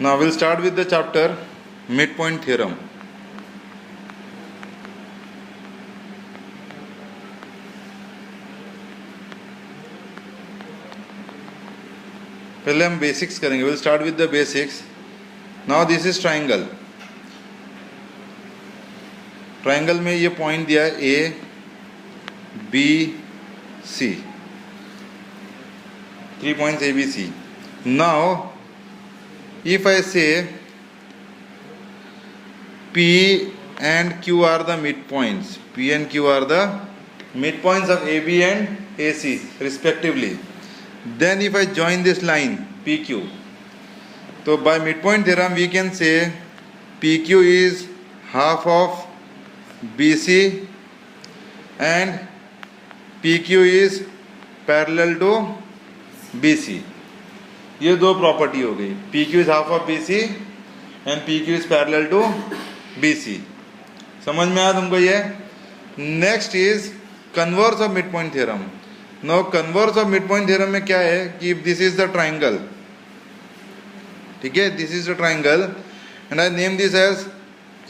Now we'll start with the chapter midpoint theorem. पहले हम basics करेंगे. Will start with the basics. Now this is triangle. Triangle में ये point दिया है A B C, 3 points A B C. Now if I say P and Q are the midpoints, P and Q are the midpoints of AB and AC respectively, then if I join this line PQ, so by midpoint theorem we can say PQ is half of BC and PQ is parallel to BC. ये दो property हो गई. PQ is half of BC and PQ is parallel to BC. समझ में आया तुमको ये? Next is converse of mid point theorem. No converse of mid point theorem में क्या है कि दिस इज द ट्राइंगल. ठीक है, this is the triangle and I name this as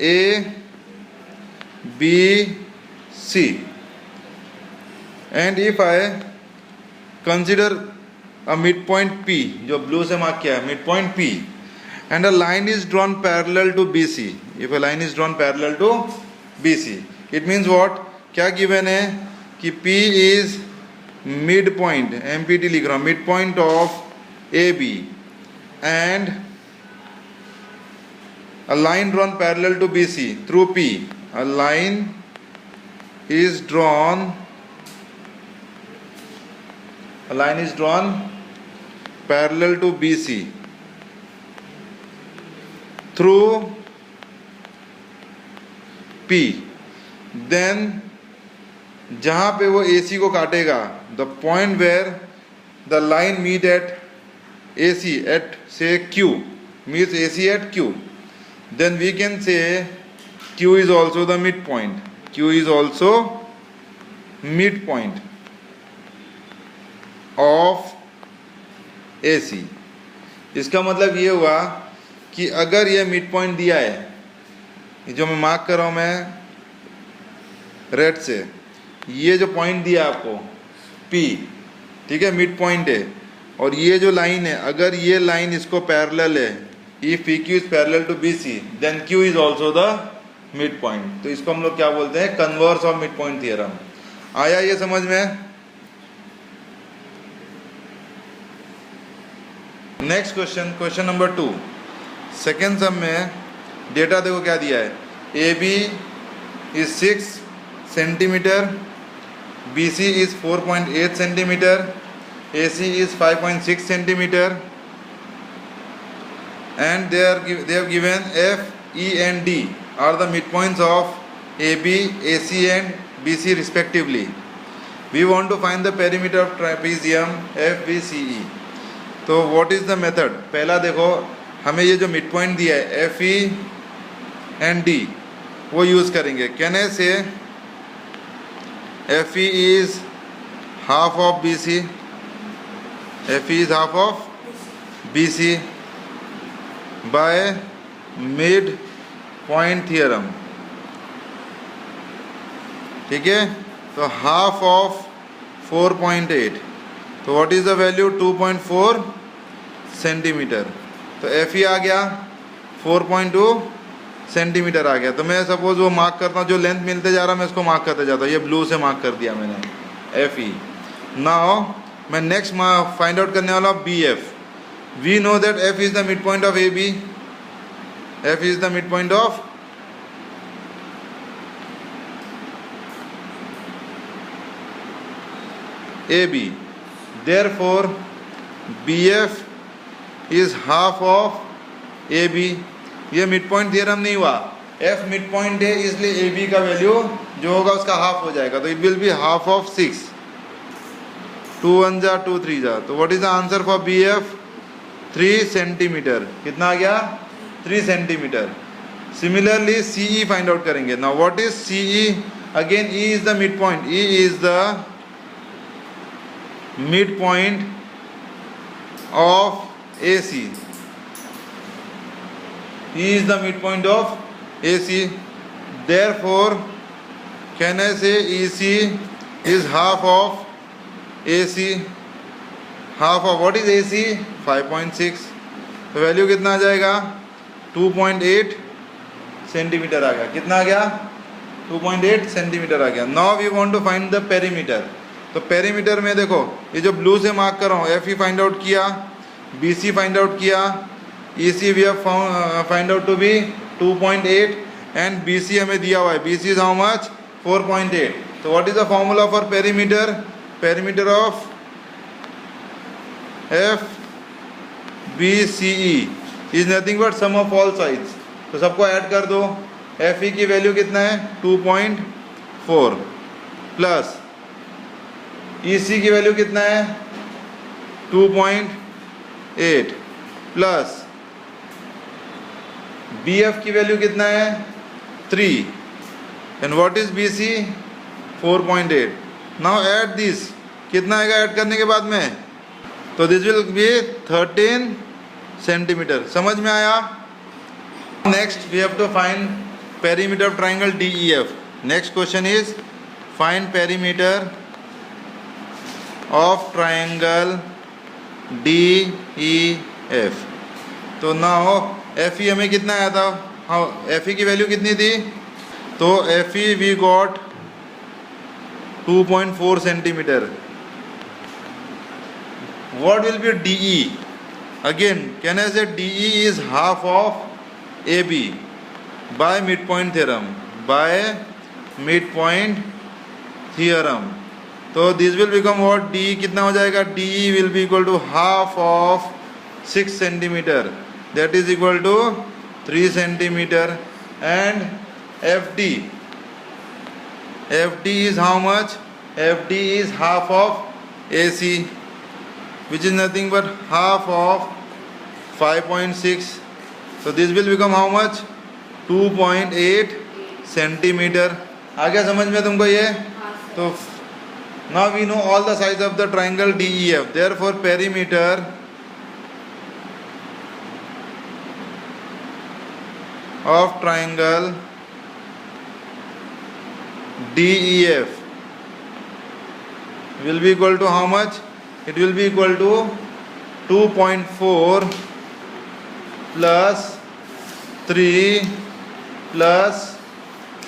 A B C. And if I consider a midpoint P, जो blue से mark किया है, midpoint P, and a line is drawn parallel to BC. If a line is drawn parallel to BC, it means what? क्या given है कि P is midpoint, MPT लिख रहा हूँ, midpoint of AB, and a line drawn parallel to BC through P. A line is drawn parallel to BC through P. Then जहां पे वो AC को काटेगा, the point where the line meet at AC at say Q, meets AC at Q, then we can say Q is also the midpoint. Q is also midpoint of AC. इसका मतलब ये हुआ कि अगर ये mid point दिया है, जो मैं मार्क कर रहा हूँ मैं रेड से, ये जो पॉइंट दिया आपको P, ठीक है, मिड पॉइंट है, और ये जो लाइन है, अगर ये लाइन इसको पैरेलल है, if PQ is parallel to BC, then Q is also the mid point. तो इसको हम लोग क्या बोलते हैं? Converse of mid point theorem. आया ये समझ में? Next question, question number 2. Second sum में डेटा देखो क्या दिया है. A B is 6 centimetre, B C is 4.8 centimetre, A C is 5.6 centimetre, and they have given F, E and D are the midpoints of AB, AC and BC respectively. We want to find the perimeter of trapezium FBCE. तो what is the method? पहला देखो, हमें ये जो mid point दिया है F E and D, वो use करेंगे. कहने से F E is half of B C, F E is half of B C by mid point theorem. ठीक है, तो हाफ ऑफ 4.8, तो what is the value? 2.4 centimetre. तो एफ ई आ गया 4.2 सेंटीमीटर आ गया. तो मैं सपोज वो मार्क करता हूँ, जो लेंथ मिलते जा रहा मैं इसको मार्क करते जाता हूँ. ये ब्लू से मार्क कर दिया मैंने एफ ई. नाउ मैं नेक्स्ट फाइंड आउट करने वाला हूँ B F. We know that F is the mid point of A B, F is the mid point of A B. Therefore, BF is half of AB. ये mid point theorem नहीं हुआ, F mid point है, इसलिए AB का value जो होगा उसका half हो जाएगा. तो it will be half of 6. 2 1 जा 2 3 जा. तो what is the answer for BF? 3 centimetre. कितना आ गया? 3 centimetre. Similarly CE find out करेंगे. Now what is CE? Again E is the mid point. E is the midpoint of AC. E is the midpoint of AC. Therefore, can I say EC is half of AC? Half of what is AC? 5.6. तो value कितना आ जाएगा? 2.8 centimetre आ गया. कितना आ गया? 2.8 centimetre आ गया. Now we want to find the perimeter. तो पेरीमीटर में देखो, ये जो ब्लू से मार्क कर रहा हूँ, FE फाइंड आउट किया, BC फाइंड आउट किया, EC we have find out to be 2.8 and BC हमें दिया हुआ है. BC is how much? 4.8. तो what is the formula for perimeter? Perimeter of FBCE is nothing but sum of all sides. तो सबको add कर दो. FE की वैल्यू कितना है? 2.4 प्लस EC की वैल्यू कितना है? 2.8 प्लस BF की वैल्यू कितना है? 3. And what is BC? 4.8. Now add this. कितना आएगा ऐड करने के बाद में? तो दिस विल बी 13 सेंटीमीटर. समझ में आया? Next we have to find perimeter of triangle DEF. Next question is find perimeter of triangle DEF. तो नाउ FE हमें कितना आया था? हाँ, FE की वैल्यू कितनी थी? तो FE we got 2.4 centimetre. What will be DE? Again, can I say DE is half of AB by midpoint theorem? By midpoint theorem. तो this will become what? DE कितना हो जाएगा? DE will be equal to half of 6 centimeter. That is equal to 3 centimeter. And FD. FD is how much? FD is half of AC, which is nothing but half of 5.6. So this will become how much? 2.8 centimetre. आ गया समझ में तुमको ये? तो now we know all the sides of the triangle DEF. Therefore perimeter of triangle DEF will be equal to how much? It will be equal to 2.4 plus 3 plus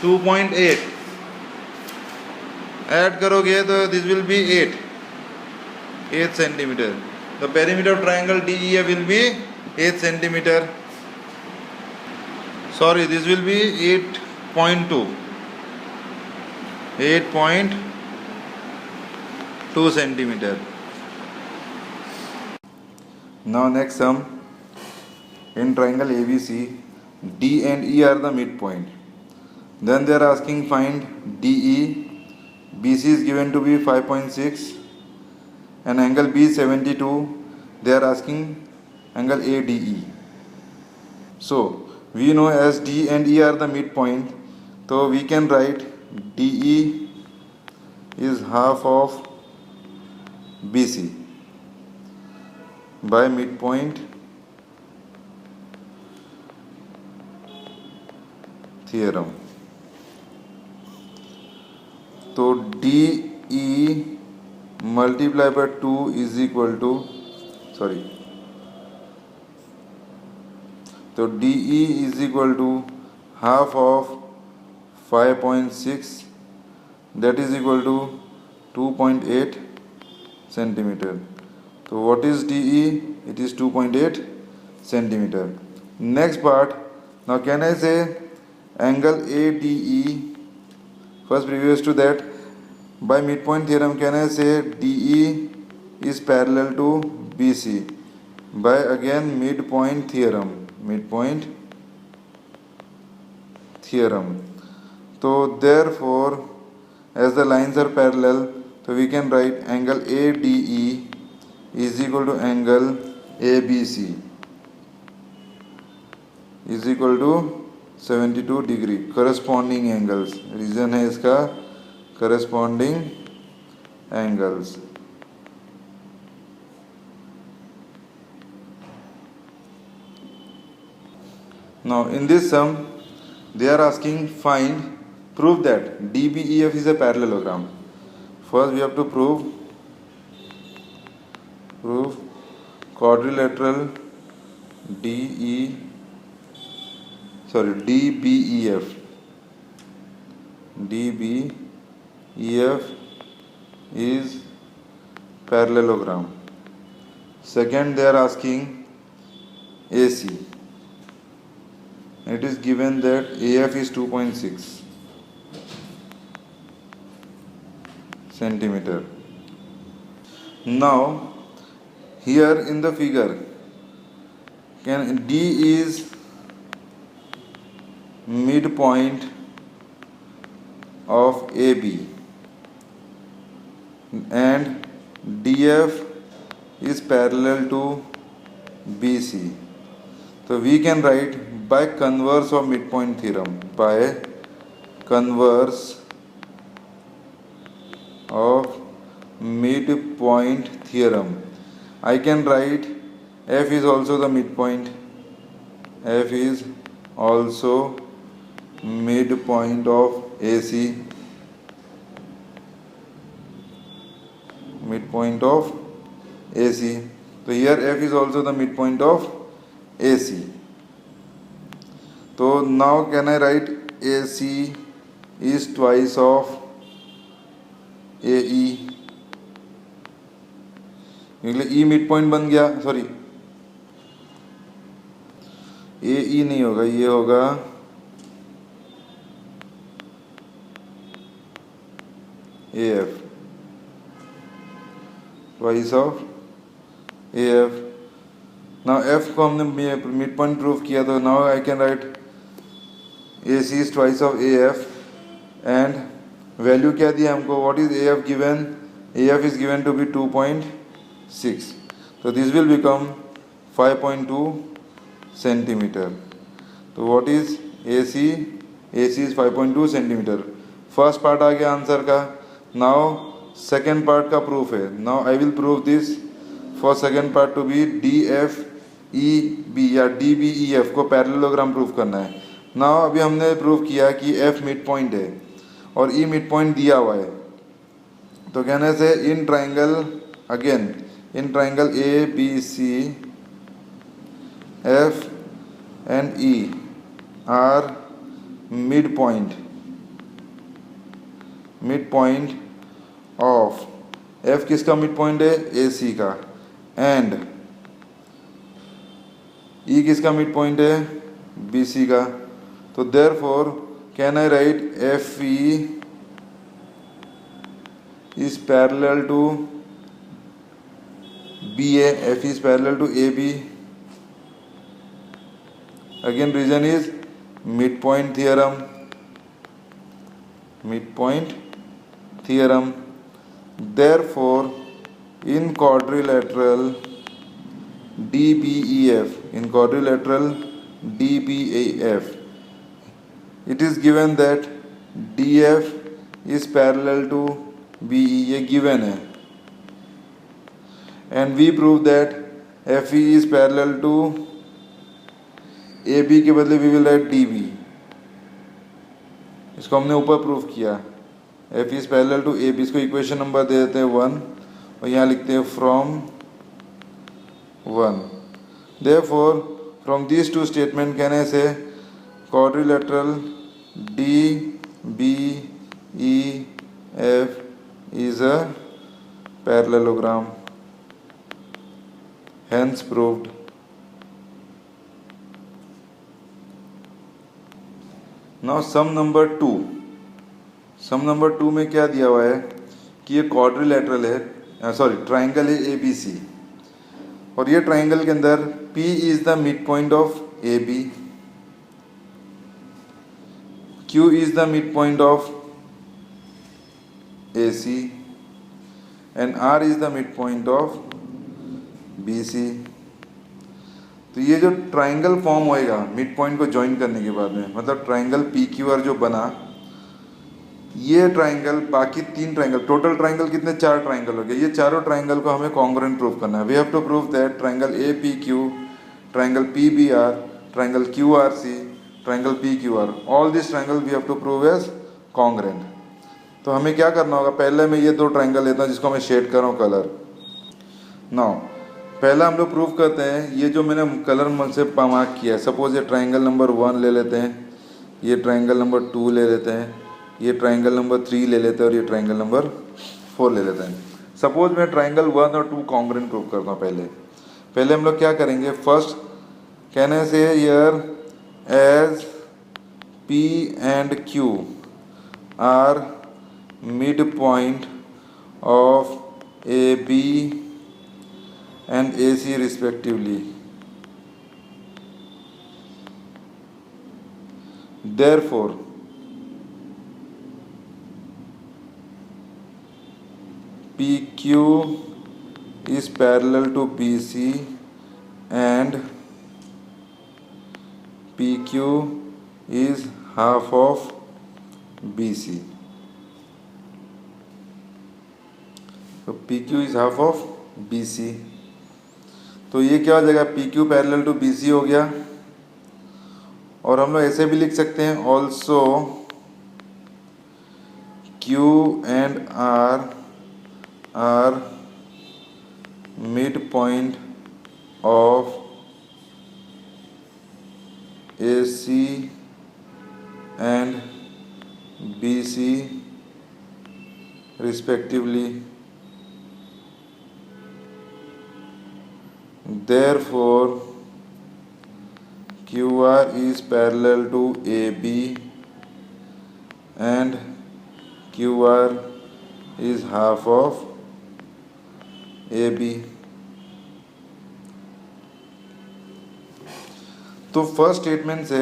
2.8. Add करोगे तो this will be 8 centimetre. The perimeter of triangle DEF will be 8 centimeter. Sorry, this will be 8.2 centimeter. Now next sum. In triangle ABC, D and E are the midpoint. Then they are asking find DE. BC is given to be 5.6 and angle B is 72. They are asking angle ADE. So we know as D and E are the midpoint, so we can write DE is half of BC by midpoint theorem. तो DE multiply by 2 is equal to तो DE is equal to half of 5.6, that is equal to 2.8 centimeter. So what is DE? It is 2.8 centimeter. Next part. Now can I say angle ADE? First, previous to that, by midpoint theorem, can I say DE is parallel to BC by again midpoint theorem. So therefore, as the lines are parallel, so we can write angle ADE is equal to angle ABC is equal to 72 degree. Corresponding angles, reason है इसका corresponding angles. Now in this sum they are asking find prove that DBEF is a parallelogram. First we have to prove quadrilateral DBEF is parallelogram. Second they are asking AC. It is given that AF is 2.6 centimeter. Now here in the figure, D is midpoint of AB and DF is parallel to BC. So we can write by converse of midpoint theorem. By converse of midpoint theorem, I can write F is also the midpoint. F is also midpoint of AC. Midpoint of AC. So here F is also the midpoint of AC. So now can I write AC is twice of AE. E mid point बन गया, sorry AE नहीं होगा, ये होगा AF, twice of AF. Now F को हमने mid point prove किया, तो now I can write AC is twice of AF and value क्या दिया हमको, what is AF given, AF is given to be 2.6. So this will become 5.2 centimeter. तो what is AC? AC is 5.2 centimeter. First part आ गया answer का. Now second part का proof है. Now I will prove this for second part to be DFEB या DBEF को parallelogram proof करना है. नाउ अभी हमने प्रूव किया कि F मिड पॉइंट है और E मिड पॉइंट दिया हुआ है. तो कहने से in triangle again in triangle ABC F and E are midpoint of F किसका midpoint है, AC का, and E किसका midpoint है, BC का. तो therefore can I write FE is parallel to BA, F is parallel to AB. Again reason is midpoint theorem. Therefore in quadrilateral DBEF, it is given that DF is parallel to BE, ये given है, and we prove that FE is parallel to AB के बदले we will write DB. इसको हमने ऊपर prove किया. F is parallel to AB, इसको equation number दे देते हैं 1 और यहाँ लिखते हैं from 1. Therefore from these two statement can I say quadrilateral DBEF is a parallelogram, hence proved. Now sum number 2. Some number 2 में क्या दिया हुआ है कि ये क्वाड्रिलेटरल है, सॉरी ट्राइंगल है ABC, और ये ट्राइंगल के अंदर P is the mid point of AB, Q is the mid point of AC and R is the mid point of BC. तो ये जो ट्राइंगल फॉर्म होएगा मिड पॉइंट को ज्वाइन करने के बाद में, मतलब ट्राइंगल PQR जो बना, ये ट्राइंगल बाकी 3 ट्राइंगल, टोटल ट्राइंगल कितने, 4 ट्राइंगल हो गए. ये चारों ट्राइंगल को हमें कॉन्ग्रुएंट प्रूव करना है. We have to prove that triangle APQ, triangle PBR, triangle QRC, triangle PQR, all these triangles we have to prove as congruent. तो हमें क्या करना होगा, पहले मैं ये दो ट्रायंगल लेता हूँ जिसको मैं शेड कर रहा हूँ कलर. नाउ पहला हम लोग प्रूव करते हैं, ये जो मैंने कलर से मार्क किया है, सपोज ये ट्रायंगल नंबर 1 ले लेते हैं, ये ट्रायंगल नंबर 2 ले लेते हैं, ये ट्रायंगल नंबर 3 ले लेते हैं और ये ट्रायंगल नंबर 4 ले लेते हैं. सपोज मैं ट्रायंगल 1 और 2 कॉन्ग्रुएंट प्रूव करता हूँ. पहले हम लोग क्या करेंगे, फर्स्ट कहने से here as P and Q are midpoint of AB and AC respectively, therefore PQ is parallel to PC and PQ is half of BC. तो PQ is half of BC. तो ये क्या हो जाएगा, PQ पैरेलल टू BC हो गया. और हम लोग ऐसे भी लिख सकते हैं, also Q and R are midpoint of AC and BC respectively, therefore QR is parallel to AB and QR is half of AB. तो फर्स्ट स्टेटमेंट से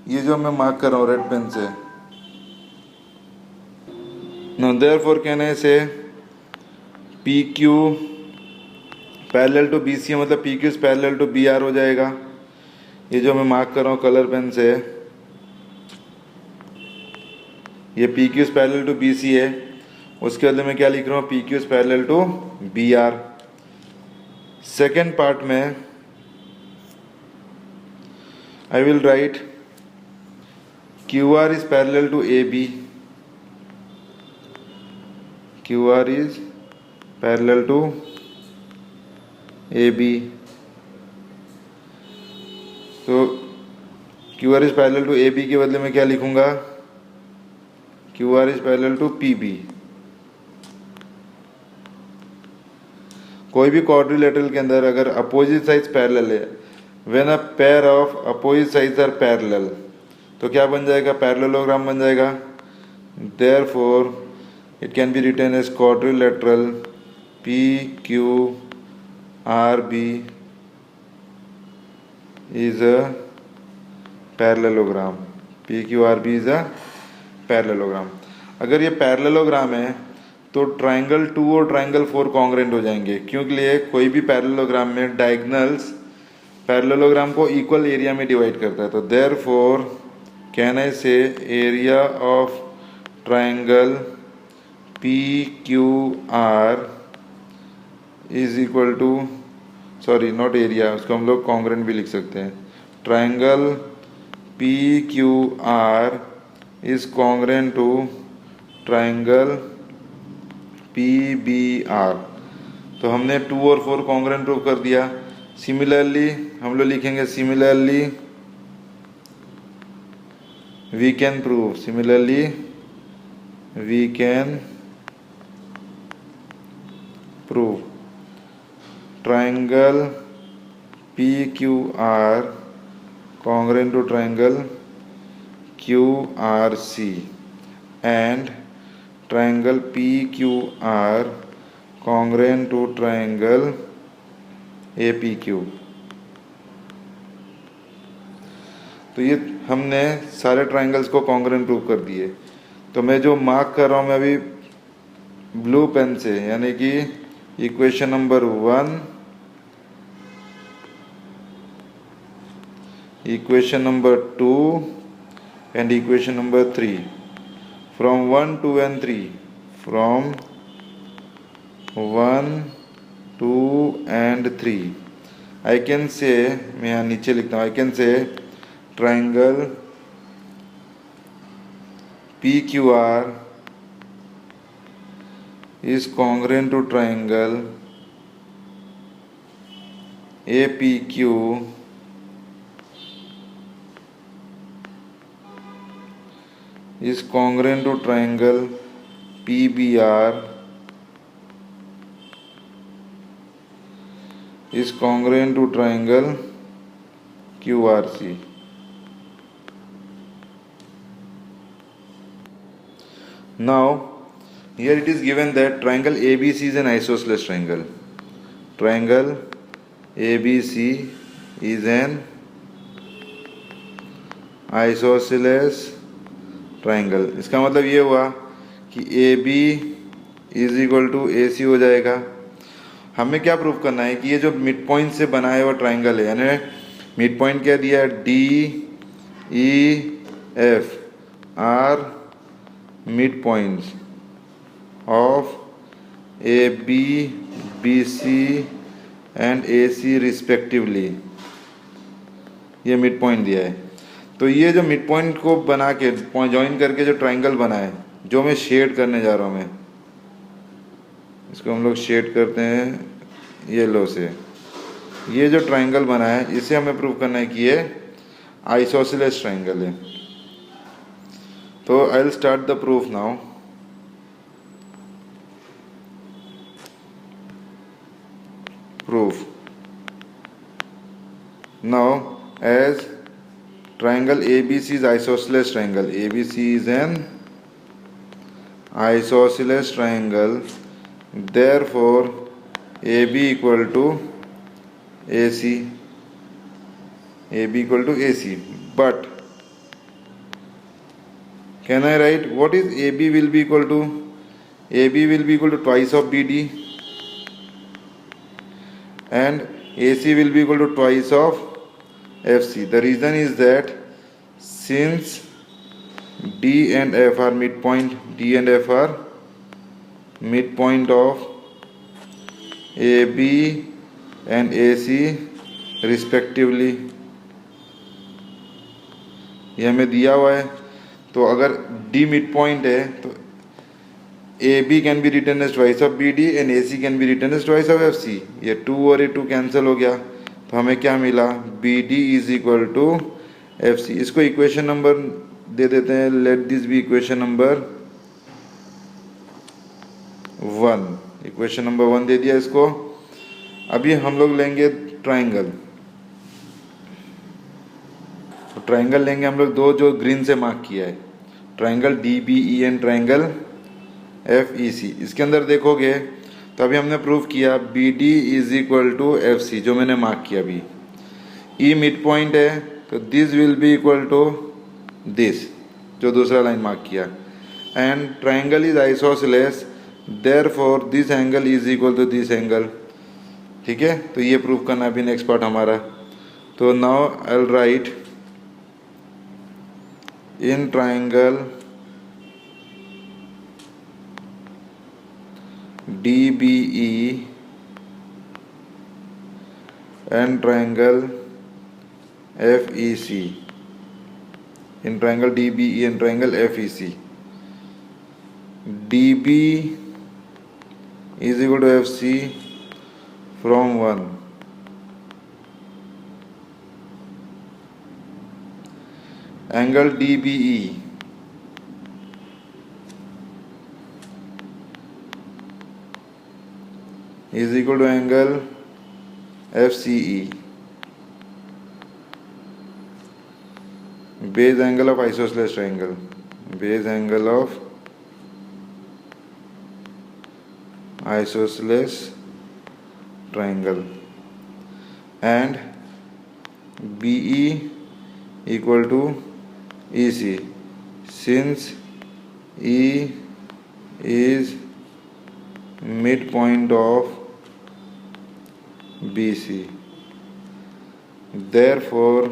ये जो मैं मार्क कर रहा हूँ रेड पेन से, नो देयरफॉर कहने से PQ पैरेलल टू BC मतलब PQ is parallel to BR हो जाएगा. ये जो मैं मार्क कर रहा हूँ कलर पेन से, ये PQ is parallel to BC है, उसके बदले में क्या लिख रहा हूँ, PQ is parallel to BR. Second part में I will write QR is parallel to AB. QR is parallel to AB. तो QR is parallel to AB के बदले में क्या लिखूंगा, QR is parallel to PB. कोई भी क्वाड्रिलेटरल के अंदर अगर अपोजिट साइड्स पैरेलल है, when a pair of opposite sides are parallel, तो क्या बन जाएगा, पैरेललोग्राम बन जाएगा. Therefore it can be written as quadrilateral PQRB is a parallelogram. PQRB is a parallelogram. अगर ये पैरेललोग्राम है तो ट्रायंगल 2 और ट्रायंगल 4 कॉन्ग्रुएंट हो जाएंगे, क्योंकि लिए कोई भी पैरेललोग्राम में डायगोनल्स पैरेललोग्राम को इक्वल एरिया में डिवाइड करता है. तो therefore can I say area of triangle PQR is equal to, sorry not area, उसको हम लोग कॉन्ग्रुएंट भी लिख सकते हैं. Triangle PQR is congruent to triangle PBR. तो हमने 2 और 4 कॉन्ग्रुएंट प्रूव कर दिया. सिमिलरली हम लोग लिखेंगे, similarly we can prove, similarly we can prove triangle PQR congruent to triangle QRC and triangle PQR congruent to triangle APQ. तो ये हमने सारे ट्रायंगल्स को कॉन्ग्रुएंट प्रूव कर दिए. तो मैं जो मार्क कर रहा हूँ मैं अभी ब्लू पेन से, यानी कि equation number 1, equation number 2 and equation number 3, from 1, 2 and 3, from 1, 2 and 3. I can say, मैं यहाँ नीचे लिखता हूँ, I can say triangle PQR is congruent to triangle APQ is congruent to triangle PBR is congruent to triangle QRC. Now here it is given that triangle ABC is an isosceles triangle. Triangle ABC is an isosceles triangle. इसका मतलब ये हुआ कि AB is equal to AC हो जाएगा. हमें क्या prove करना है कि ये जो मिड पॉइंट से बना है वो ट्राइंगल है. यानी मिड पॉइंट क्या दिया है, DEF are mid points of AB, BC and AC respectively. ये मिड पॉइंट दिया है. तो ये जो मिड पॉइंट को बना के ज्वाइन करके जो ट्राइंगल बना है, जो मैं शेड करने जा रहा हूँ, मैं इसको हम लोग शेड करते हैं येलो से. ये जो ट्राइंगल बना है इसे हमें प्रूव करना है कि ये आइसोसेलेस ट्राइंगल है. तो I will start the proof now. Proof now as triangle ABC is isosceles triangle. ABC is an isosceles triangle. Therefore, AB equal to AC. AB equal to AC. But can I write what is AB will be equal to? AB will be equal to twice of BD, and AC will be equal to twice of FC. The reason is that since D and F are midpoint, D and F are midpoint of AB and AC respectively. ये हमें दिया हुआ है. तो अगर D midpoint है तो AB can be written as twice of BD and AC can be written as twice of FC. ये 2 और ये 2 कैंसिल हो गया. तो हमें क्या मिला, BD is equal to FC. इसको इक्वेशन नंबर दे देते हैं. Let this be equation number 1. Equation number 1 दे दिया इसको. अभी हम लोग लेंगे ट्राइंगल. तो ट्राइंगल लेंगे हम लोग दो जो ग्रीन से मार्क किया है, triangle DBE and triangle FEC. इसके अंदर देखोगे तो अभी हमने प्रूव किया BD is equal to FC जो मैंने मार्क किया. अभी E मिड पॉइंट है तो this will be equal to this जो दूसरा लाइन मार्क किया. And triangle is isosceles, therefore this angle is equal to this angle. ठीक है, तो ये प्रूव करना अभी नेक्स्ट पार्ट हमारा. तो now I will right in triangle DBE and triangle FEC. In triangle DBE and triangle FEC, DB is equal to FC from 1. Angle DBE is equal to angle FCE, base angle of isosceles triangle, base angle of isosceles triangle, and BE equal to EC, since E is midpoint of BC. Therefore,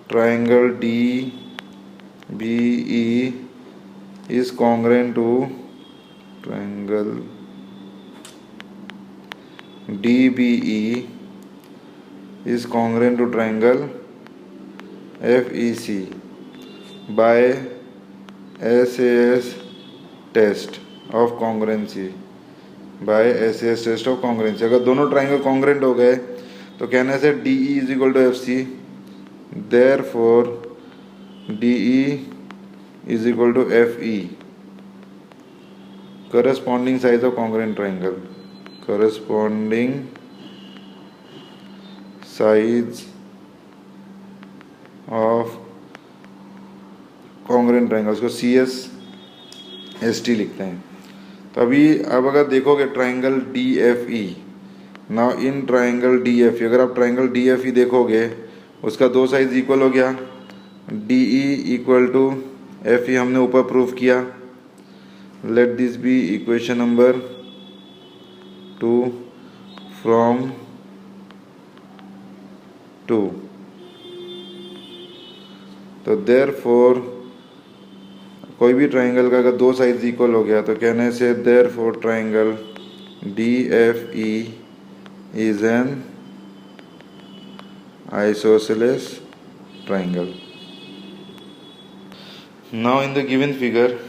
triangle DBE is congruent to triangle DBE is congruent to triangle FEC by SAS test of congruency. बाय SAS test of congruency. अगर दोनों triangle congruent हो गए तो कहने से DE is equal to FC. Therefore DE is equal to FE. Corresponding size of congruent triangle. Corresponding size of congruent triangle, उसको CSST लिखते हैं. तो अभी अब अगर देखोगे triangle DFE, now in triangle DFE, अगर आप ट्राइंगल DFE देखोगे उसका दो साइज इक्वल हो गया. DE इक्वल टू FE हमने ऊपर प्रूफ किया. Let this be equation number 2 from 2. तो देयरफॉर कोई भी ट्राइंगल का अगर दो साइड इक्वल हो गया तो कहने से therefore triangle DFE is an isosceles triangle. Now in the given figure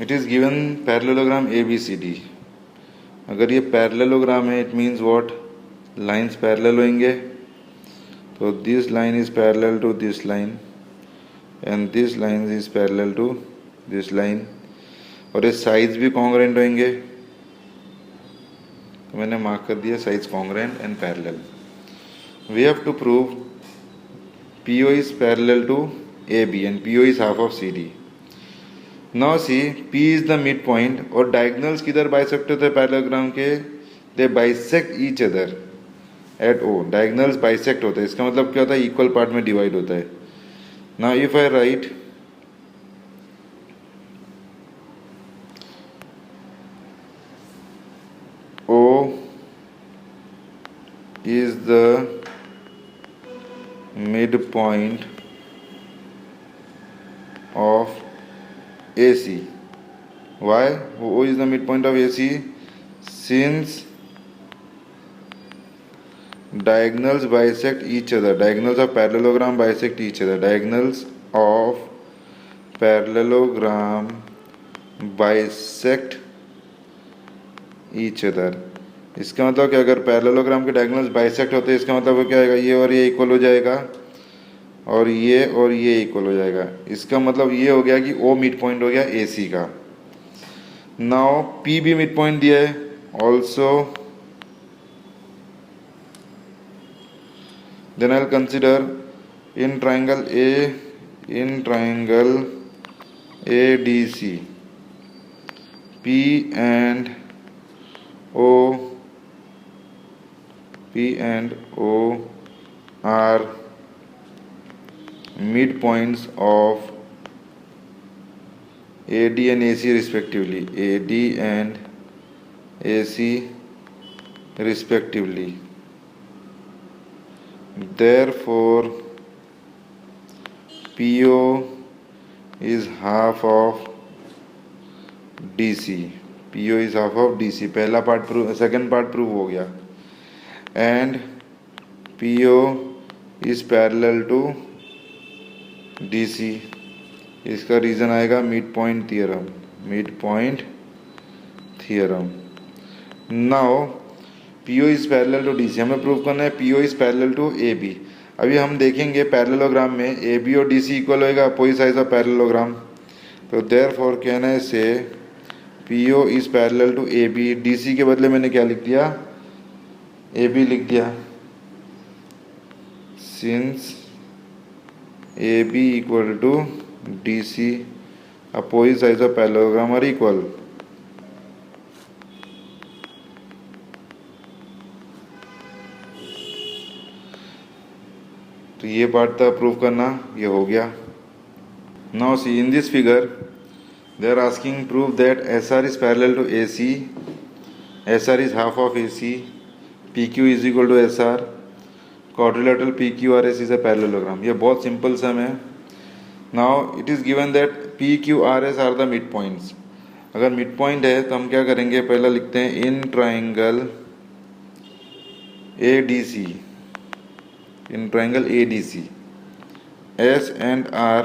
it is given parallelogram ABCD. अगर ये पैरेललोग्राम है it means what, lines parallel होंगे. तो this line is parallel to this line and this line is parallel to this line. और ये sides भी congruent होंगे. तो मैंने मार्क कर दिया sides congruent and parallel. We have to prove PO is parallel to AB and PO is half of CD. Now see P is the mid point और diagonals किधर बाइसेक्ट होते हैं पैरेललोग्राम के, they bisect each other at O. Diagonals bisect होते हैं, इसका मतलब क्या होता है, इक्वल पार्ट में डिवाइड होता है. Now if I write O is the midpoint of AC. Why O is the midpoint of AC? Since diagonals bisect each other. Diagonals of parallelogram bisect each other. Diagonals of parallelogram bisect each other. इसका मतलब कि अगर parallelogram के diagonals bisect होते हैं इसका मतलब क्या आएगा, ये और ये इक्वल हो जाएगा और ये इक्वल हो जाएगा. इसका मतलब ये हो गया कि O मिड पॉइंट हो गया AC का. नाउ P भी मिड पॉइंट दिया है also. Then I'll consider in triangle ADC, P and O are midpoints of AD and AC respectively. AD and AC respectively. Therefore PO is half of DC. PO is half of DC. पहला part prove, second part prove हो गया. And PO is parallel to DC. इसका reason आएगा mid point theorem. Mid point theorem. Now PO is parallel to DC. हमें prove करना है PO is parallel to AB. अभी हम देखेंगे पैरेललोग्राम में AB और DC इक्वल होएगा, अपोजिट साइड ऑफ पैरेललोग्राम. तो देयरफॉर कहने से PO is parallel to AB. DC के बदले मैंने क्या लिख दिया, AB लिख दिया. Since AB equal to DC, opposite side of parallelogram are equal. तो ये पार्ट था प्रूव करना, ये हो गया. Now see in this figure they are asking prove that SR is parallel to AC, SR is half of AC, PQ is equal to SR, quadrilateral PQRS is a parallelogram. ये बहुत simple sum है. Now it is given that PQRS are the mid points. अगर mid point है तो हम क्या करेंगे, पहला लिखते हैं in triangle ADC, in triangle ADC S and R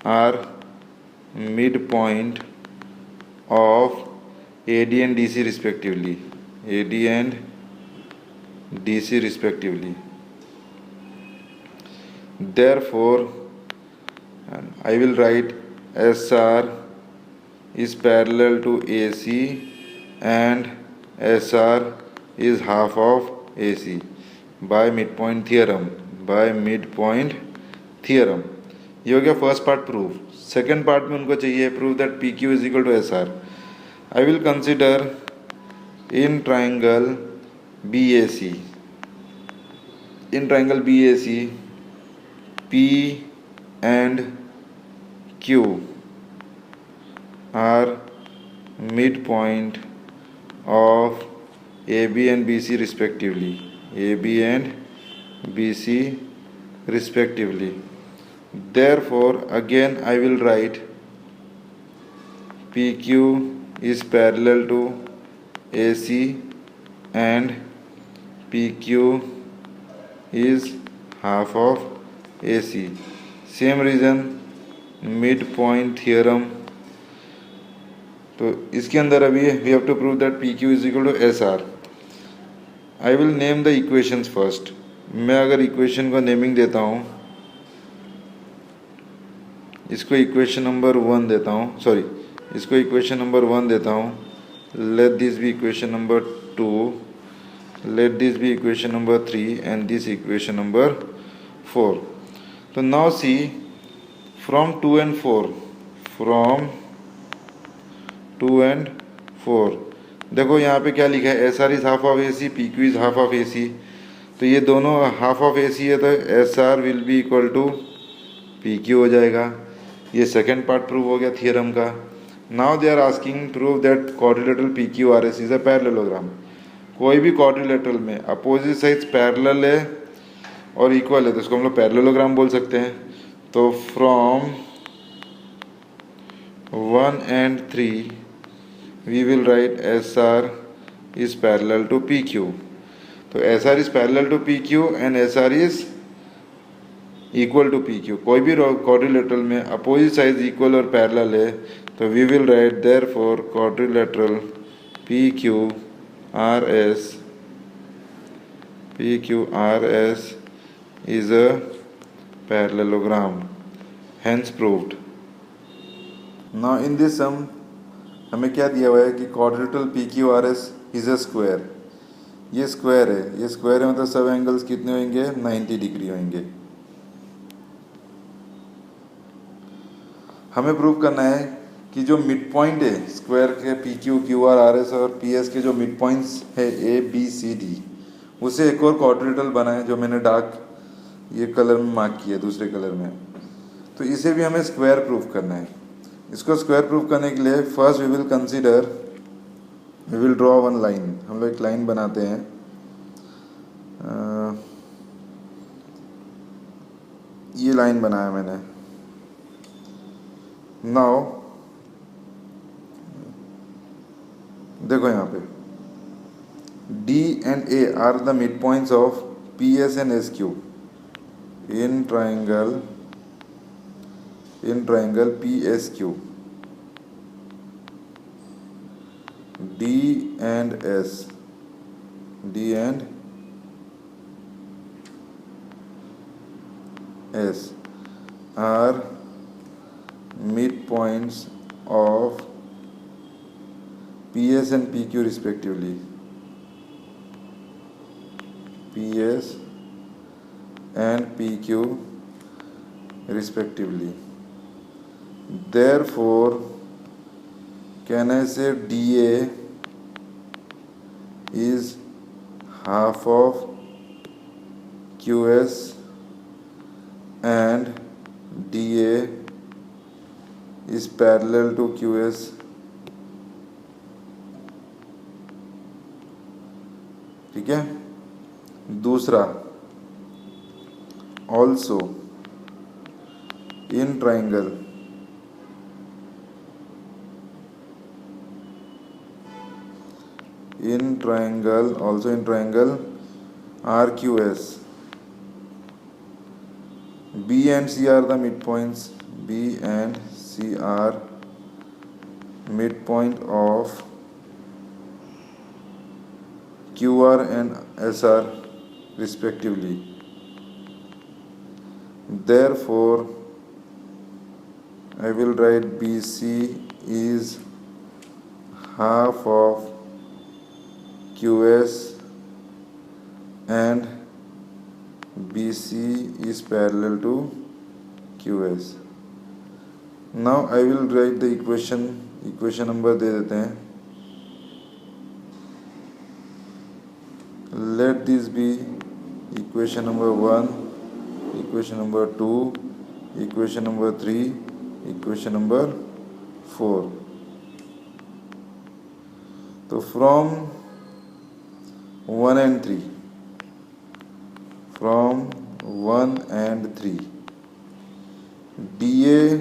are midpoint of AD and DC respectively. AD and DC respectively. Therefore, I will write SR is parallel to AC and SR is half of AC by midpoint theorem. By midpoint theorem. ये हो गया first part proof. Second part में उनको चाहिए prove that PQ is equal to SR. I will consider in triangle BAC. In triangle BAC P and Q are midpoint of AB and BC respectively. AB and BC respectively. Therefore, again I will write PQ is parallel to AC and PQ is half of AC. Same reason, midpoint theorem. तो इसके अंदर अभी we have to prove that PQ is equal to SR. I will name the equations first. मैं अगर equation को naming देता हूँ, इसको इक्वेशन नंबर 1 देता हूँ, सॉरी इसको इक्वेशन नंबर 1 देता हूँ. Let this be equation number 2, let this be equation number 3 and this equation number 4. तो नाउ सी फ्रॉम 2 and 4, फ्रॉम 2 and 4 देखो यहाँ पे क्या लिखा है, SR is half of AC, PQ is half of AC. तो ये दोनों हाफ ऑफ AC है तो SR will be equal to PQ हो जाएगा. ये सेकेंड पार्ट प्रूव हो गया थियरम का. Now they are asking prove that quadrilateral PQRS is a parallelogram. कोई भी क्वाड्रिलेटरल में अपोजिट साइड्स पैरेलल है और इक्वल है तो इसको हम लोग पैरेललोग्राम बोल सकते हैं. तो from 1 and 3 we will write SR is parallel to PQ. तो SR is parallel to PQ and SR is equal to PQ. कोई भी क्वाड्रिलेटरल में अपोजिट साइड इक्वल और पैरेलल है तो we will write therefore quadrilateral PQRS is a parallelogram. Hence proved. Now in this sum हमें क्या दिया हुआ है कि quadrilateral PQRS is a square. ये स्क्वायर है, ये स्क्वायर है मतलब सब एंगल्स कितने होंगे, 90 डिग्री होंगे. हमें प्रूव करना है कि जो मिड पॉइंट है स्क्वायर के PQ QRS और PS के जो मिड पॉइंट्स है ABCD उसे एक और क्वाड्रिलेटरल बनाए जो मैंने डार्क ये कलर में मार्क किया दूसरे कलर में. तो इसे भी हमें स्क्वायर प्रूव करना है. इसको स्क्वायर प्रूव करने के लिए first we will consider, we will draw one line. हम लोग एक लाइन बनाते हैं. ये लाइन बनाया मैंने. नाउ देखो यहाँ पे D and A are the mid points of PS and SQ in triangle PSQ. D and S are midpoints of PS and PQ respectively. PS and PQ respectively. Therefore, can I say DA is half of QS and DA is parallel to QS. ठीक है. दूसरा, also in triangle in triangle, also in triangle RQS, B and C are the midpoints. B and C are midpoint of QR and SR respectively. Therefore, I will write BC is half of QS and BC is parallel to QS. Now I will write the equation number दे देते हैं. Let this be equation number 1, equation number 2, equation number 3, equation number 4. तो from 1 and 3, from 1 and 3, DA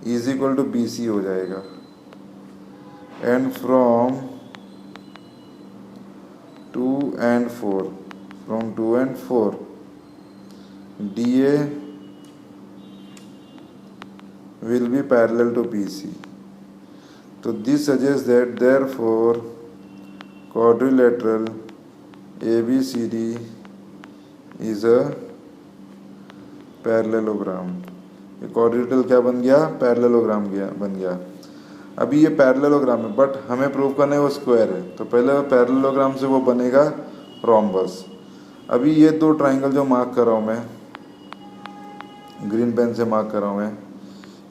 is equal to BC हो जाएगा, and from 2 and 4, from 2 and 4, DA will be parallel to BC. So this suggests that therefore quadrilateral ABCD is a parallelogram. ये quadrilateral क्या बन गया? Parallelogram बन गया. अभी ये पैरेललोग्राम है बट हमें प्रूव करना है वो स्क्वायर है, तो पहले पैरेललोग्राम से वो बनेगा रोम्बस. अभी ये दो ट्राइंगल जो मार्क कर रहा हूँ मैं, ग्रीन पेन से मार्क कर रहा हूँ मैं,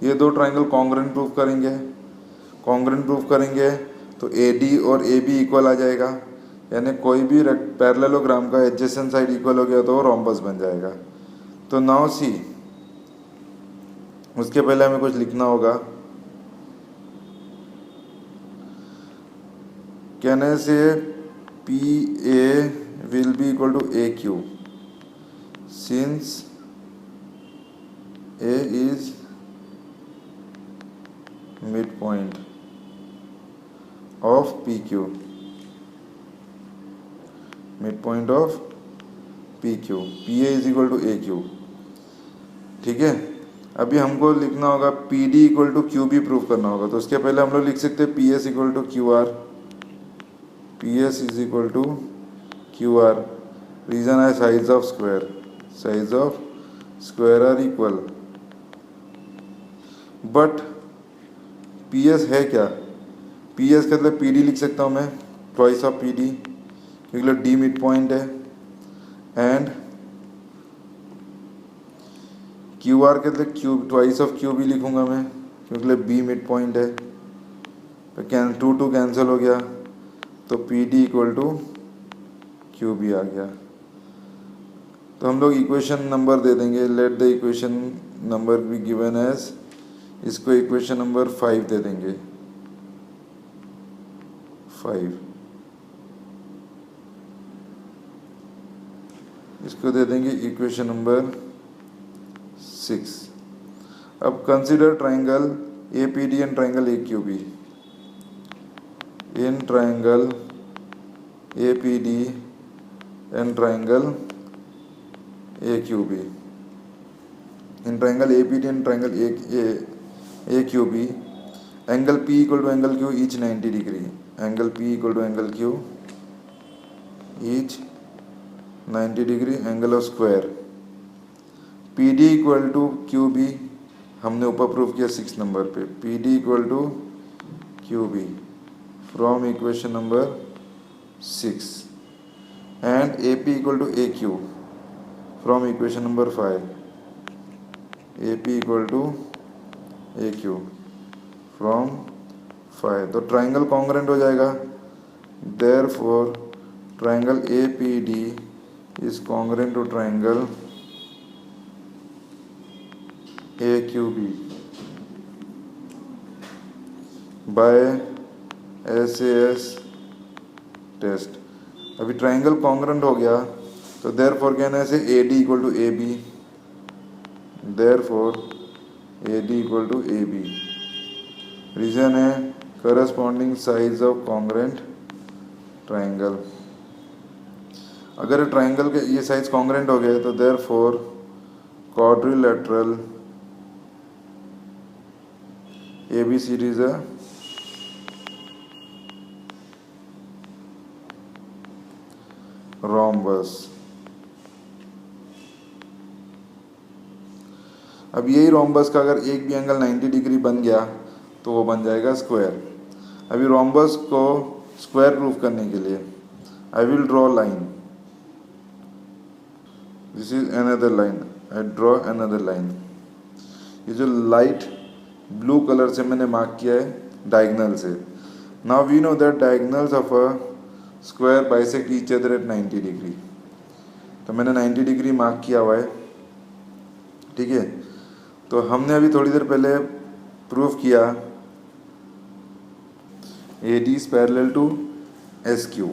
ये दो ट्राइंगल कॉन्ग्रुएंट प्रूव करेंगे. कॉन्ग्रुएंट प्रूव करेंगे तो AD और AB इक्वल आ जाएगा, यानी कोई भी पैरेललोग्राम का एडजेसेंट साइड इक्वल हो गया तो वो रोम्बस बन जाएगा. तो नाउ सी, उसके पहले हमें कुछ लिखना होगा. कहने से PA will be equal to AQ since A is midpoint of PQ, midpoint of PQ, PA is equal to AQ. ठीक है. अभी हमको लिखना होगा PD equal to QB proof करना होगा, तो उसके पहले हम लोग लिख सकते हैं PS equal to QR, PS is equal to QR. Reason है साइज ऑफ स्क्वायर, साइज of square are equal. But PS है क्या? PS का मतलब PD लिख सकता हूँ मैं, ट्वाइस ऑफ PD, क्योंकि D मिड पॉइंट है. एंड QR के मतलब क्यूब, ट्वाइस ऑफ QB लिखूंगा मैं, क्योंकि B मिड पॉइंट है. तो 2 कैंसिल हो गया, तो PD इक्वल टू QB आ गया. तो हम लोग इक्वेशन नंबर दे देंगे. Let the equation number be given as, इसको इक्वेशन नंबर 5 दे देंगे. 5 इसको दे देंगे इक्वेशन नंबर 6. अब consider triangle APD and triangle AQB. In triangle APD and triangle AQB, in triangle APD and triangle AQB, angle P equal to angle Q each 90 degree. Angle P equal to angle Q each 90 degree. Angle of square. PD equal to QB हमने ऊपर prove किया 6 number पे. PD equal to QB from equation number 6 and AP equal to AQ from equation number 5. AP equal to AQ from 5. तो triangle congruent हो जाएगा. Therefore triangle APD is congruent to triangle AQB by SAS test. अभी triangle congruent हो गया, तो therefore कहना है AD equal to AB, therefore AD equal to AB. Reason है corresponding size of congruent triangle, अगर ट्राइंगल के ये साइज कॉन्ग्रेंट हो गए तो therefore quadrilateral ABCD is a rhombus। अब यही रोम्बस का अगर एक भी एंगल 90 डिग्री बन गया तो वो बन जाएगा स्क्वायर। अभी रोम्बस को स्क्वायर प्रूफ करने के लिए I will draw line, this is another line, I draw another line. ये जो लाइट ब्लू कलर से मैंने मार्क किया है डायगोनल से। Now we know that diagonals of a square bisect each other at 90 degree. तो मैंने 90 डिग्री मार्क किया हुआ है, ठीक है। तो हमने अभी थोड़ी देर पहले प्रूफ किया AD is parallel to SQ।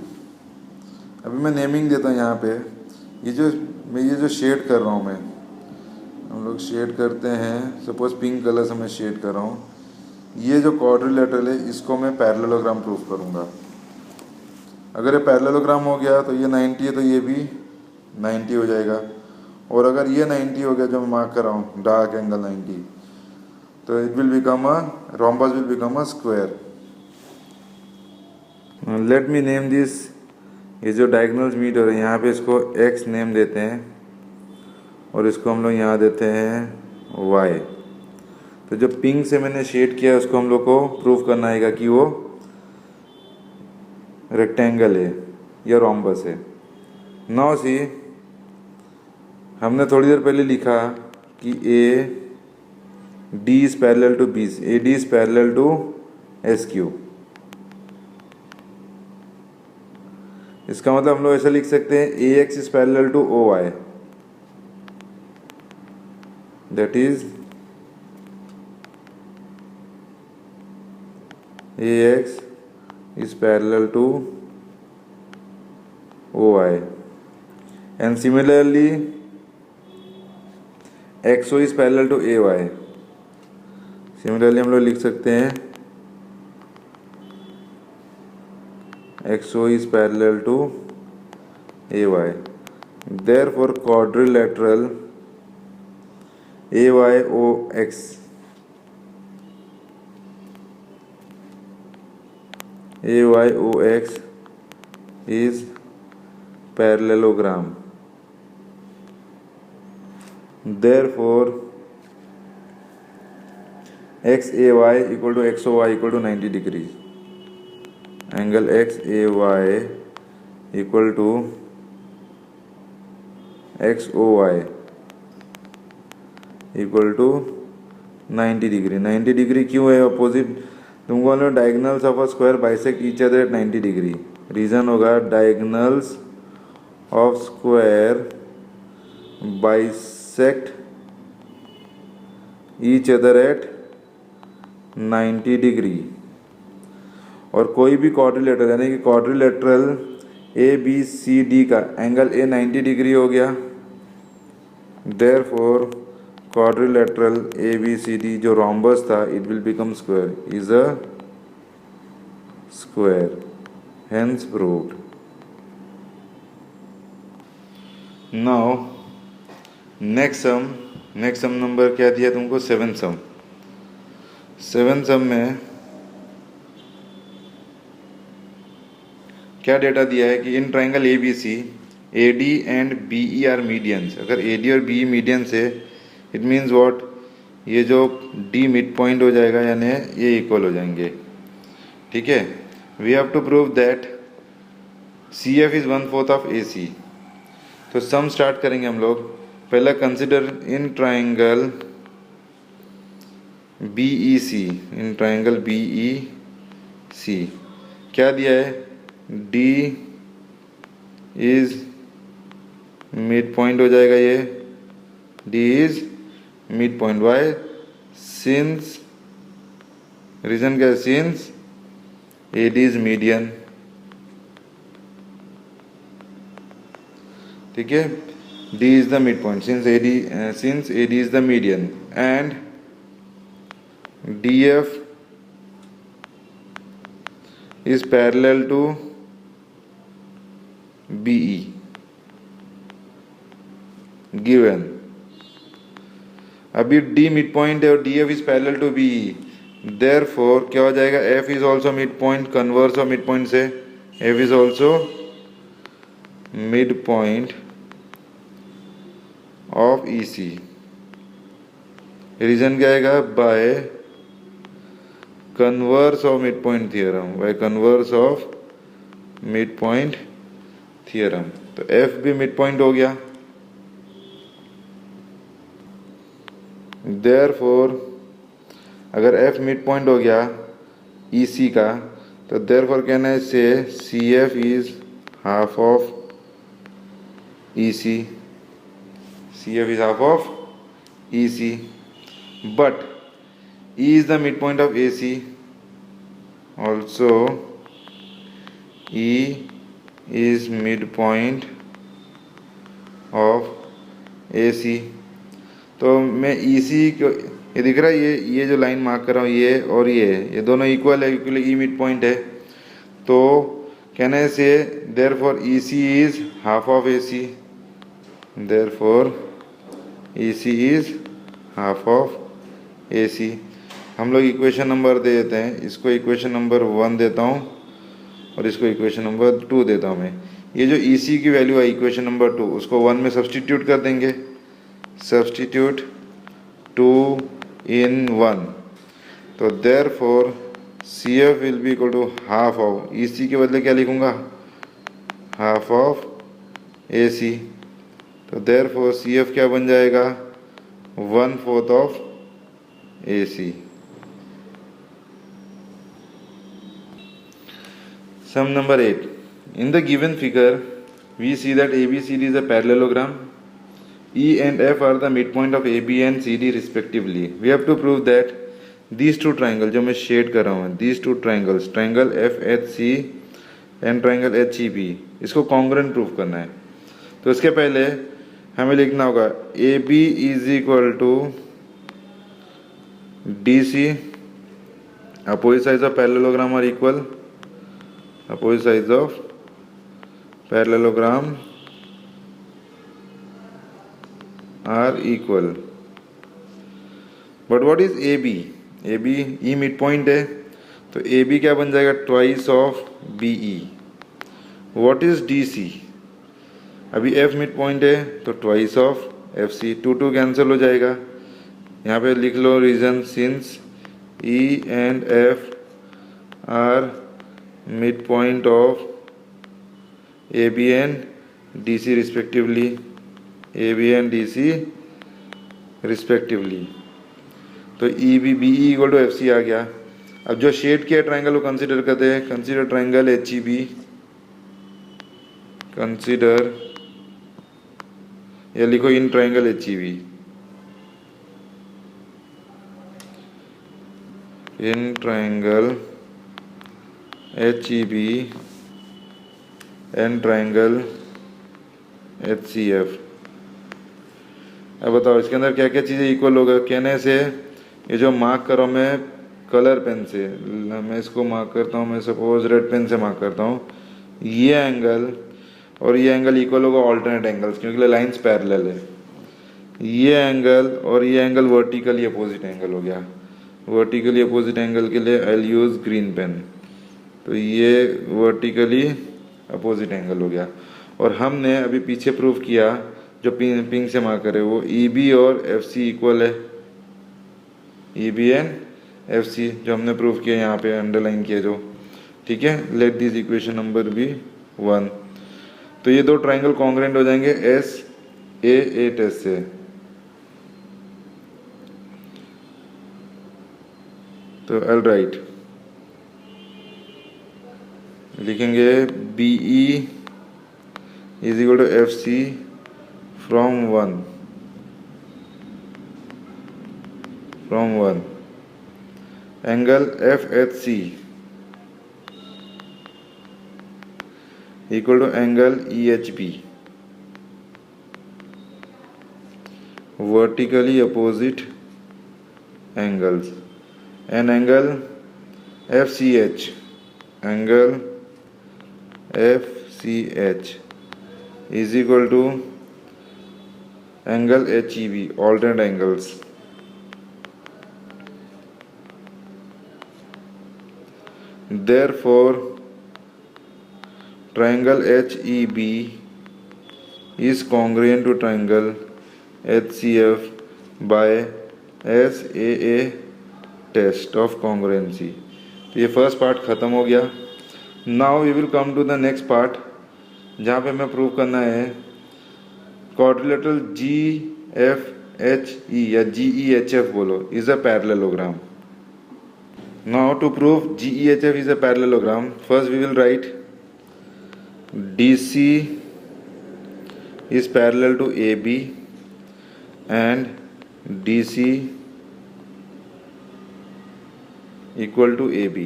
अभी मैं नेमिंग देता हूँ यहाँ पे। ये जो शेड कर रहा हूँ मैं, हम लोग शेड करते हैं, सपोज पिंक कलर से मैं शेड कर रहा हूँ। ये जो क्वाड्रिलेटरल है इसको मैं पैरेललोग्राम प्रूफ करूँगा। अगर ये पैरेललोग्राम हो गया तो ये 90 है तो ये भी 90 हो जाएगा, और अगर ये 90 हो गया जो मैं मार्क कर रहा हूँ डार्क एंगल 90, तो it will become a rhombus will become a square. Let me name this, ये जो डायगोनल्स मीट हो रहे हैं यहाँ पे इसको X नेम देते हैं और इसको हम लोग यहाँ देते हैं Y। तो जो पिंक से मैंने शेड किया उसको हम लोग को प्रूफ करना आएगा कि वो रेक्टेंगल है या रोम्बस है। नाउ सी, हमने थोड़ी देर पहले लिखा कि AD is parallel to BC, AD is parallel to SQ। इसका मतलब हम लोग ऐसा लिख सकते हैं AX is parallel to OY, that is AX is parallel to OI, and similarly XO is parallel to AY। Similarly हम लोग लिख सकते हैं XO is parallel to AY, therefore quadrilateral AYOX is parallelogram, therefore XAY equal to XOY equal to 90 degrees, angle XAY equal to XOY equal to 90 degree. 90 degree क्यों है opposite? तुमको बोलो diagonals of a square bisect each other at 90 degree. Reason होगा diagonals of square bisect each other at 90 degree. और कोई भी quadrilateral यानी कि क्वाड्रिलेटरल ABCD का एंगल A 90 डिग्री हो गया, देयरफॉर क्वाड्रिलेटरल ABCD जो रोम्बस था it will become square, is a square, hence proved. Now next sum number क्या दिया तुमको? 7 सम। 7 सम में क्या डेटा दिया है कि in triangle ABC AD and BE are medians. अगर AD और BE मीडियंस है इट मीन्स व्हाट, ये जो D मिड पॉइंट हो जाएगा यानी ये इक्वल हो जाएंगे, ठीक है। We have to prove that CF is 1/4 of AC। तो सम स्टार्ट करेंगे हम लोग। पहला कंसिडर इन ट्राइंगल BEC, इन ट्राइंगल BEC क्या दिया है? D इज मिड पॉइंट हो जाएगा, ये D is mid point. Why? Since, reason क्या है? सिंस AD इज मीडियन, ठीक है। D is the mid point since AD is the median, and DF is parallel to BE given. अभी D mid point है और DF is parallel to BE, therefore क्या हो जाएगा, F is also mid point, converse of mid point से F is also mid point of EC। Reason क्या आएगा, bye converse of mid point theorem, bye converse of mid point theorem. तो F भी mid point हो गया, therefore अगर F mid point हो गया EC का, तो देयरफॉर कहना है से CF is half of EC, CF is half of EC, but E is the midpoint of AC. Also, E is midpoint of AC. तो मैं EC को, ये दिख रहा है, ये जो लाइन मार्क कर रहा हूँ, ये और ये दोनों इक्वल है क्योंकि E मिड पॉइंट है। तो कहने से therefore EC is half of AC, therefore EC is half of AC। हम लोग इक्वेशन नंबर दे देते हैं, इसको इक्वेशन नंबर 1 देता हूँ और इसको इक्वेशन नंबर 2 देता हूँ मैं। ये जो EC की वैल्यू है इक्वेशन नंबर 2, उसको 1 में सब्सटीट्यूट कर देंगे, सब्सटीट्यूट 2 in 1, तो therefore CF will be equal to half of, EC के बदले क्या लिखूँगा, हाफ ऑफ AC। तो देयरफॉर CF क्या बन जाएगा, 1/4 of AC। Sum number 8, in the given figure we see that ABCD is a parallelogram. E and F are the midpoint of AB and CD respectively. We have to prove that these two triangles, जो मैं shade कर रहा हूँ, these two triangles, triangle FHC and triangle HEB, इसको congruent proof करना है। तो इसके पहले हमें लिखना होगा AB is equal to DC, opposite sides of parallelogram are equal, opposite sides of parallelogram are equal. But what is AB? AB E mid point है, तो AB क्या बन जाएगा, twice of BE। What is DC? अभी F mid point है तो twice of FC, 2 cancel हो जाएगा। यहाँ पे लिख लो reason, since E and F are mid point of AB and DC respectively, AB and DC respectively. तो BE इक्वल टू FC आ गया। अब जो शेड किया ट्राइंगल वो कंसिडर करते हैं, कंसिडर ट्राइंगल HEB, कंसिडर, या लिखो in triangle HEB, in triangle HEB and triangle HCF। अब बताओ इसके अंदर क्या क्या चीज़ें इक्वल होगा। कहने से ये जो मार्क करो मैं कलर पेन से, मैं इसको मार्क करता हूँ, मैं सपोज रेड पेन से मार्क करता हूँ, ये एंगल और ये एंगल इक्वल होगा ऑल्टरनेट एंगल्स, क्योंकि लाइंस पैरेलल है। ये एंगल और ये एंगल वर्टिकली अपोजिट एंगल हो गया। वर्टिकली अपोजिट एंगल के लिए I will use green pen, तो ये वर्टिकली अपोजिट एंगल हो गया। और हमने अभी पीछे प्रूव किया जो पिंक से मार्क करे, वो EB और FC इक्वल है, EB एंड FC जो हमने प्रूव किया, यहाँ पे अंडरलाइन किया जो, ठीक है। Let this equation number be 1। तो ये दो ट्राइंगल कॉन्ग्रुएंट हो जाएंगे SA टेस्ट से। तो आई राइट, लिखेंगे BE is equal to FC from 1 angle FHC equal to angle EHB, vertically opposite angles, and angle FCH is equal to angle HEB, alternate angles. Therefore, triangle HEB is congruent to triangle HCF by SAA test of congruency. तो ये first part ख़त्म हो गया। Now we will come to the next part जहाँ पे हमें prove करना है क्वाड्रिलेटरल GFHE या GEHF बोलो is a parallelogram. Now to prove GEHF is a parallelogram, first we will write DC is parallel to AB and DC equal to AB।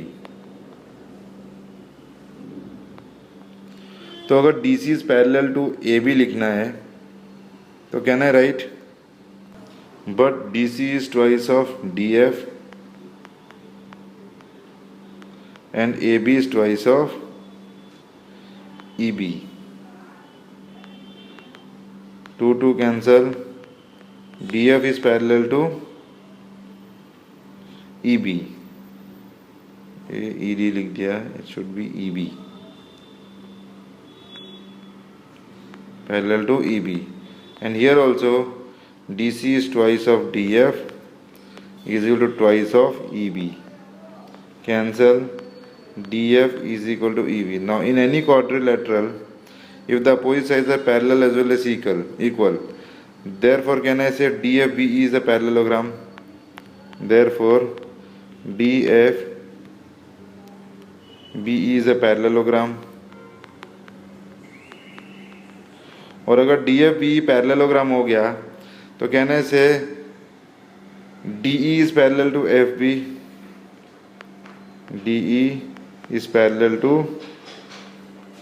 तो अगर DC is parallel to AB लिखना है तो कहना है right but DC is twice of DF and AB is twice of EB। 2 cancel, DF is parallel to EB, ED लिख दिया, it should be EB, parallel to EB, and here also DC is twice of DF is equal to twice of EB, cancel, DF is equal to EB। Now in any quadrilateral if the opposite sides are parallel as well as equal, therefore can I say DFBE is a parallelogram, therefore DFBE is a parallelogram। और अगर DFBE parallelogram हो गया तो कहने से DE is parallel to FB, DE is parallel to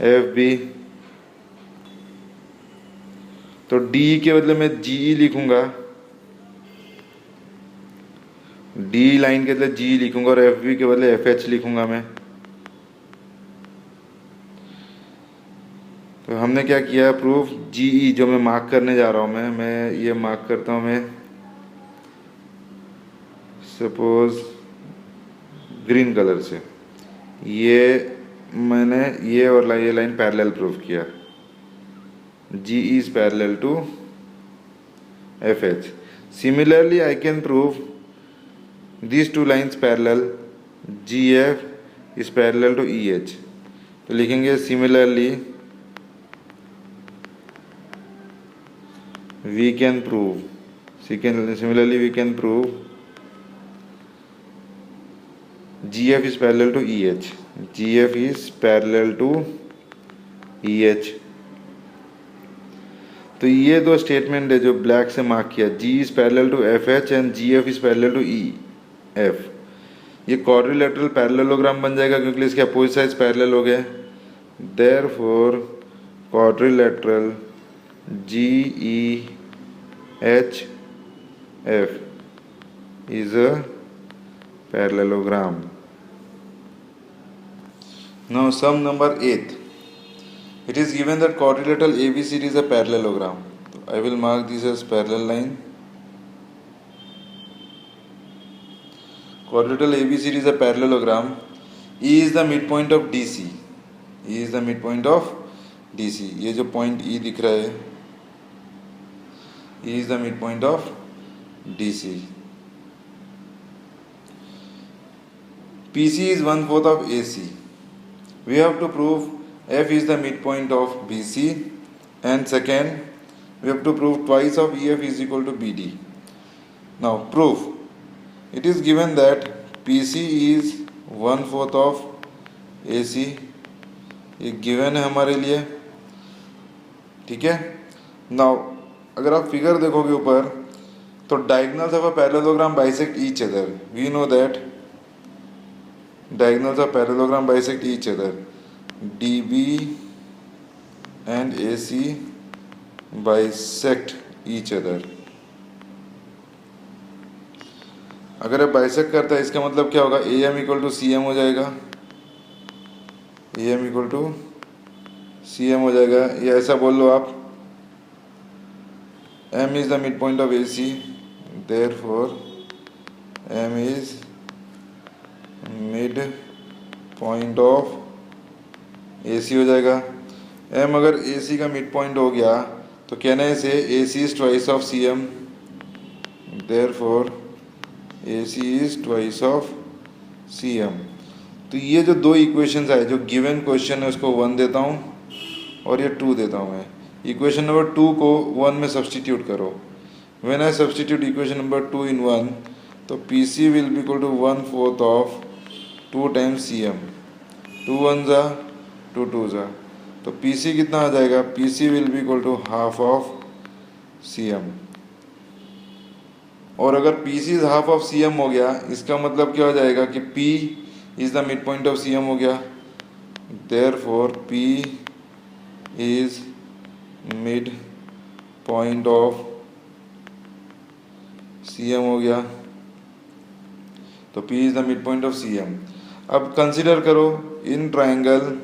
FB। तो DE के बदले में GE लिखूंगा, DE लाइन के बदले GE लिखूंगा और FB के बदले FH लिखूंगा मैं। तो हमने क्या किया प्रूफ, GE जो मैं मार्क करने जा रहा हूँ मैं ये मार्क करता हूँ मैं सपोज ग्रीन कलर से, ये मैंने ये और ये लाइन पैरेलल प्रूफ किया, GE is parallel to FH। Similarly I can prove these two lines parallel, GF is parallel to EH। तो लिखेंगे similarly we can prove GF is parallel to EH, GF is parallel to EH। तो ये दो statement है जो black से mark किया, G is parallel to FH and GF is parallel to EF। ये क्वाड्रिलेटरल पैरेललोग्राम बन जाएगा क्योंकि इसके अपोजिट साइड्स पैरेलल हो गए। Therefore quadrilateral GEHF is a parallelogram. Now sum number 8, it is given that quadrilateral ABCD is a parallelogram। So I will mark this as parallel line। Quadrilateral ABCD is a parallelogram। E is the midpoint of DC, E is the midpoint of DC। ये जो point E दिख रहा है, E is the midpoint of DC। PC is 1/4 of AC। We have to prove F is the midpoint of BC, and second we have to prove twice of EF is equal to BD। Now proof, it is given that PC is 1/4 of AC, ये given है हमारे लिए, ठीक है। Now अगर आप figure देखोगे ऊपर तो diagonals of a parallelogram bisect each other। We know that diagonals of parallelogram bisect each other, DB and AC bisect each other। अगर ये बाइसेक्ट करता है इसका मतलब क्या होगा, AM इक्वल टू CM हो जाएगा, AM इक्वल टू CM हो जाएगा, या ऐसा बोल लो आप, M is the midpoint of AC, therefore M is midpoint of AC हो जाएगा। M अगर AC का midpoint हो गया तो कहने से AC is twice of CM, therefore AC is twice of CM। तो ये जो दो इक्वेशंस आए, जो गिवन क्वेश्चन है उसको 1 देता हूँ और ये 2 देता हूँ मैं। इक्वेशन नंबर 2 को 1 में सब्सटीट्यूट करो। When I substitute equation number 2 in 1, तो PC will be equal to 1/4 of 2 times CM। 2 1 जा 2 2 जा, तो PC कितना आ जाएगा? PC will be equal to half of CM। और अगर PC is half of CM हो गया, इसका मतलब क्या हो जाएगा कि P is the mid point of CM हो गया, therefore P is mid point of CM हो गया, तो P is the mid point of CM। अब कंसिडर करो इन ट्राइंगल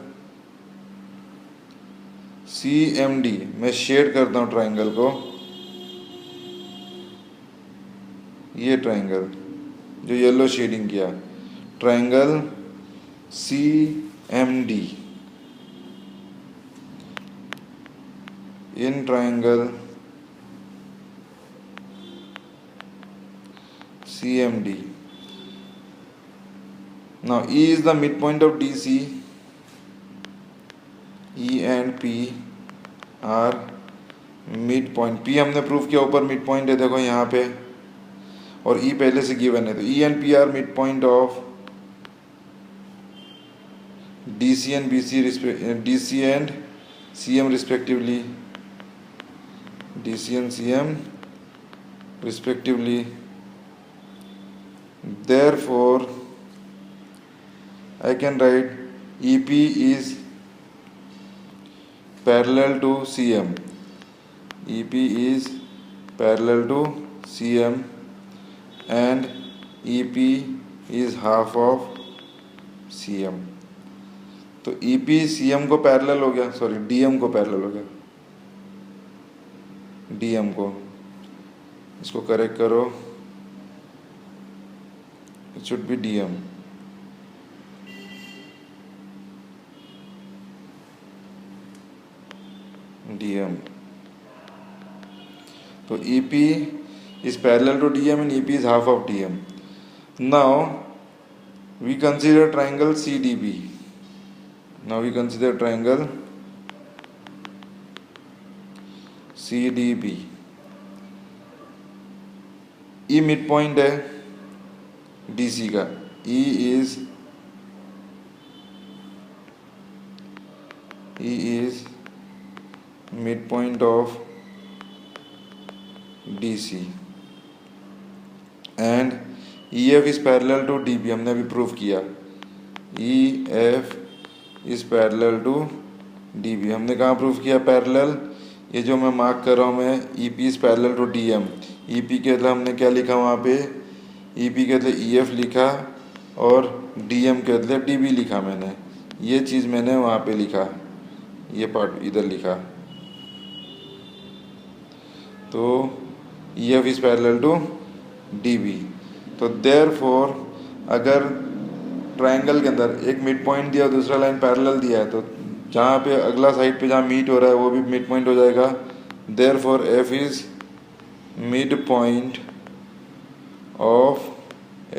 CMD, मैं शेड करता हूँ ट्राइंगल को, ये ट्राइंगल जो येलो शेडिंग किया, triangle CMD, in triangle CMD, now E is the midpoint of DC, E and P are midpoint। P हमने प्रूव किया ऊपर मिड पॉइंट है, देखो यहाँ पे, और E पहले से गिवन है, तो E and P are midpoint of DC and DC and CM respectively, DC and CM respectively, therefore I can write EP is parallel to CM, EP is parallel to CM and EP is half of CM। तो EP CM को parallel हो गया, sorry DM को parallel हो गया, DM को, इसको correct करो, it should be DM। DM, तो EP is parallel to DM and EP is half of DM। Now we consider triangle CDB, now we consider triangle CDB। E mid point है DC का, E is midpoint of DC and EF is parallel to DB, हमने अभी proof किया, EF is parallel to DB, हमने कहाँ proof किया parallel? ये जो मैं मार्क कर रहा हूँ मैं, EP is parallel to DM, EP के मतलब हमने क्या लिखा वहाँ पे, EP के मतलब EF लिखा और DM के मतलब DB लिखा मैंने, ये चीज़ मैंने वहाँ पे लिखा, ये पार्ट इधर लिखा, तो EF is parallel to DB। तो देयरफॉर अगर ट्राइंगल के अंदर एक मिड पॉइंट दिया, दूसरा लाइन पैरेलल दिया है, तो जहाँ पे अगला साइड पे जहाँ मीट हो रहा है वो भी मिड पॉइंट हो जाएगा, therefore F is mid point of,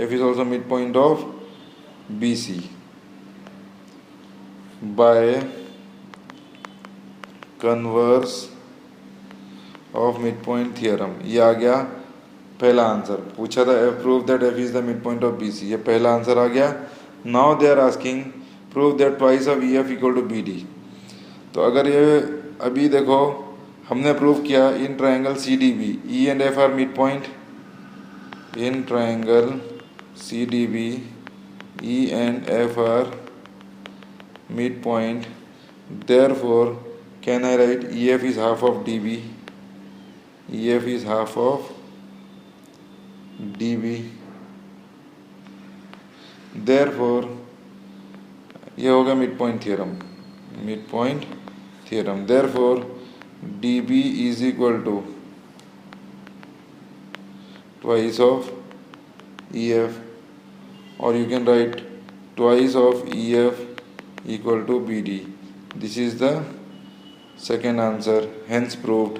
F is also mid point of BC by converse of mid point theorem. ये आ गया पहला आंसर, पूछा था prove that F is the mid point of BC, ये पहला आंसर आ गया। Now they are asking prove that twice of EF equal to BD। तो अगर ये अभी देखो हमने प्रूव किया in triangle CDB E and F are mid point, in triangle CDB E and F are mid point, therefore can I write EF is half of DB, EF is half of DB, therefore ये होगा mid point theorem, mid point theorem. Therefore, dB is equal to twice of EF, or you can write twice of EF equal to BD. This is the second answer, hence proved.